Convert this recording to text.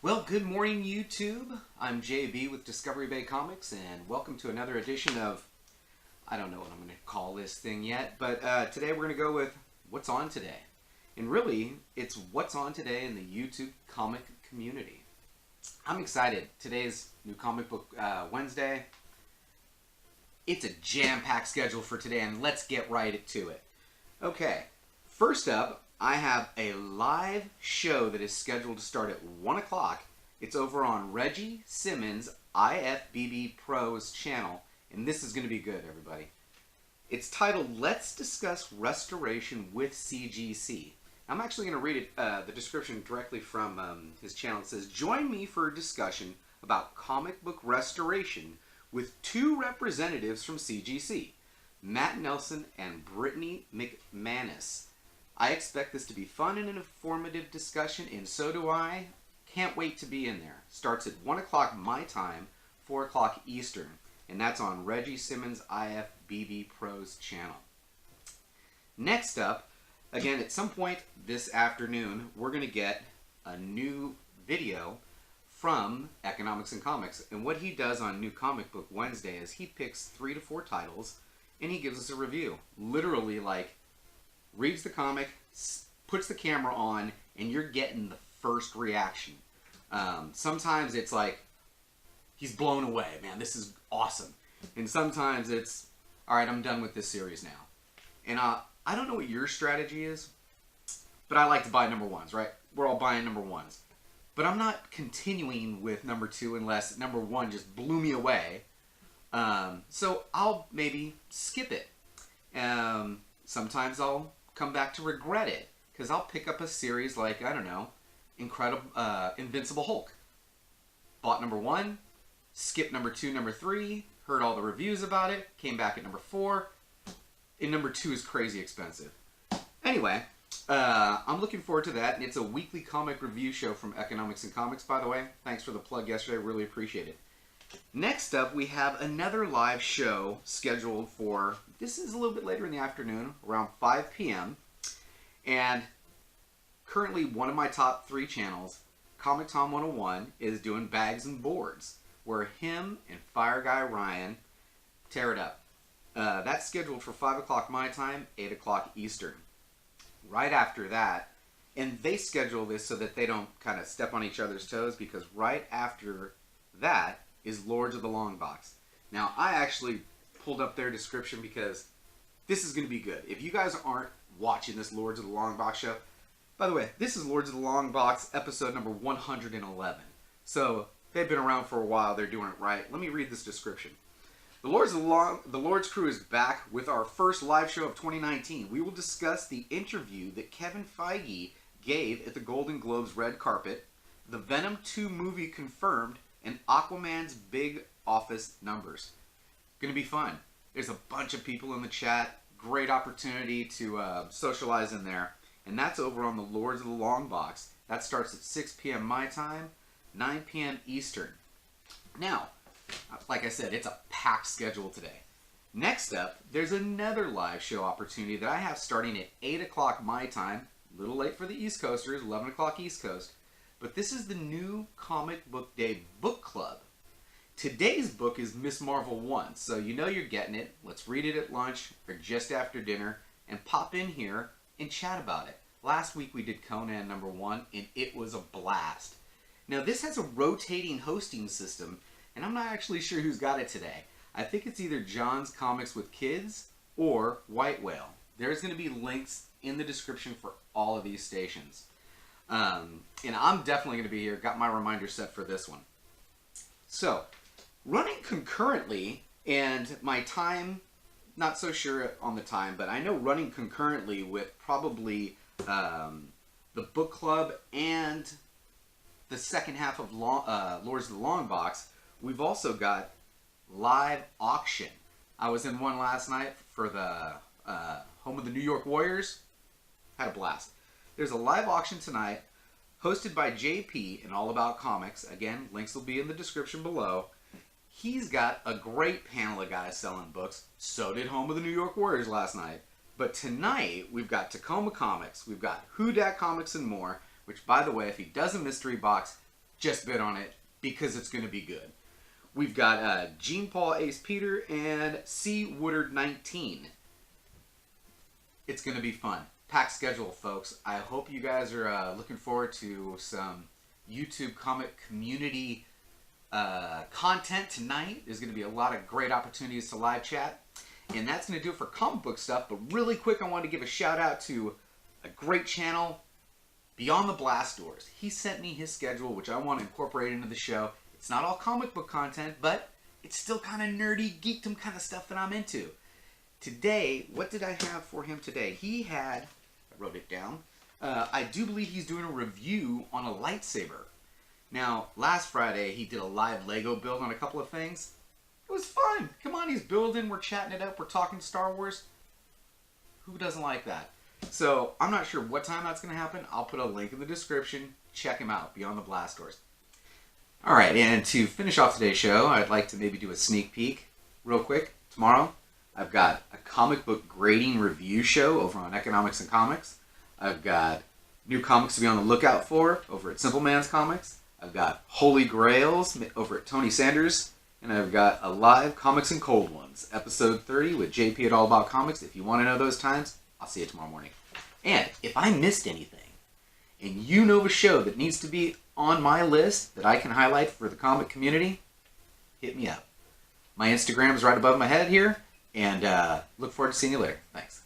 Well, good morning, YouTube. I'm JB with DiscoveryBayComics, and welcome to another edition of, I don't know what I'm going to call this thing yet, but today we're going to go with What's On Today. And really, it's What's On Today in the YouTube comic community. I'm excited. Today's New Comic Book Wednesday. It's a jam-packed schedule for today, and let's get right to it. Okay, first up, I have a live show that is scheduled to start at 1 o'clock. It's over on Regie, Simmons, IFBB Pro's channel, and this is going to be good, everybody. It's titled, Let's Discuss Restoration with CGC. I'm actually going to read it, the description directly from his channel. It says, join me for a discussion about comic book restoration with two representatives from CGC, Matt Nelson and Brittany McManus. I expect this to be fun and an informative discussion, and so do I. Can't wait to be in there. Starts at 1 o'clock my time, 4 o'clock Eastern, and that's on Regie Simmons IFBB Pro's channel. Next up, again, at some point this afternoon, we're going to get a new video from Economics and Comics, and what he does on New Comic Book Wednesday is he picks 3 to 4 titles, and he gives us a review. Literally, like, reads the comic, puts the camera on, and you're getting the first reaction. Sometimes it's like, he's blown away, man, this is awesome. And sometimes it's, alright, I'm done with this series now. And I don't know what your strategy is, but I like to buy number ones, right? We're all buying number ones. But I'm not continuing with number 2 unless number 1 just blew me away. So I'll maybe skip it. Sometimes I'll come back to regret it, because I'll pick up a series like, I don't know, Invincible Hulk. Bought number 1, skipped number 2, number 3, heard all the reviews about it, came back at number 4, and number 2 is crazy expensive. Anyway, I'm looking forward to that, and it's a weekly comic review show from Economics and Comics, by the way. Thanks for the plug yesterday, really appreciate it. Next up, we have another live show scheduled for, this is a little bit later in the afternoon, around 5 p.m. And currently one of my top 3 channels, Comic Tom 101, is doing Bags and Boards, where him and Fire Guy Ryan tear it up. That's scheduled for 5 o'clock my time, 8 o'clock Eastern. Right after that, and they schedule this so that they don't kind of step on each other's toes, because right after that is Lords of the Long Box. Now, I actually pulled up their description because this is going to be good. If you guys aren't watching this Lords of the Long Box show, by the way, this is Lords of the Long Box episode number 111. So, they've been around for a while, they're doing it right. Let me read this description. The Lords crew is back with our first live show of 2019. We will discuss the interview that Kevin Feige gave at the Golden Globes red carpet, the Venom 2 movie confirmed, and Aquaman's big office numbers. Gonna be fun. There's a bunch of people in the chat. Great opportunity to socialize in there. And that's over on the Lords of the Long Box. That starts at 6 p.m. my time, 9 p.m. Eastern. Now, like I said, it's a packed schedule today. Next up, there's another live show opportunity that I have starting at 8 o'clock my time. A little late for the East Coasters, 11 o'clock East Coast. But this is the new Comic Book Day Book Club. Today's book is Miss Marvel 1, so you know you're getting it. Let's read it at lunch or just after dinner and pop in here and chat about it. Last week we did Conan number 1, and it was a blast. Now this has a rotating hosting system, and I'm not actually sure who's got it today. I think it's either John's Comics with Kids or White Whale. There's going to be links in the description for all of these stations. And I'm definitely going to be here. Got my reminder set for this one. So, running concurrently, and my time, not so sure on the time, but I know running concurrently with probably the book club and the second half of Lords of the Long Box, we've also got live auction. I was in one last night for the home of the New York Warriors. Had a blast. There's a live auction tonight, hosted by JP and All About Comics. Again, links will be in the description below. He's got a great panel of guys selling books. So did Home of the New York Warriors last night. But tonight, we've got TacomaComics, we've got WhoDat Comics and more, which, by the way, if he does a mystery box, just bid on it because it's going to be good. We've got Jean Paul Ace Peter and C. Woodard 19. It's going to be fun. Packed schedule, folks. I hope you guys are looking forward to some YouTube comic community content tonight. There's going to be a lot of great opportunities to live chat. And that's going to do it for comic book stuff. But really quick, I wanted to give a shout out to a great channel, Beyond the Blast Doors. He sent me his schedule, which I want to incorporate into the show. It's not all comic book content, but it's still kind of nerdy, geekdom kind of stuff that I'm into. Today, what did I have for him today? He had, I wrote it down, I do believe he's doing a review on a lightsaber. Now, last Friday, he did a live Lego build on a couple of things. It was fun. Come on, he's building, we're chatting it up, we're talking Star Wars. Who doesn't like that? So, I'm not sure what time that's going to happen. I'll put a link in the description. Check him out, Beyond the Blast Doors. Alright, and to finish off today's show, I'd like to maybe do a sneak peek real quick. Tomorrow, I've got a comic book grading review show over on Economics and Comics. I've got new comics to be on the lookout for over at Simple Man's Comics. I've got Holy Grails over at Tony Sanders. And I've got a live Comics and Cold Ones, episode 30 with JP at All About Comics. If you want to know those times, I'll see you tomorrow morning. And if I missed anything, and you know of a show that needs to be on my list that I can highlight for the comic community, hit me up. My Instagram is right above my head here, and look forward to seeing you later. Thanks.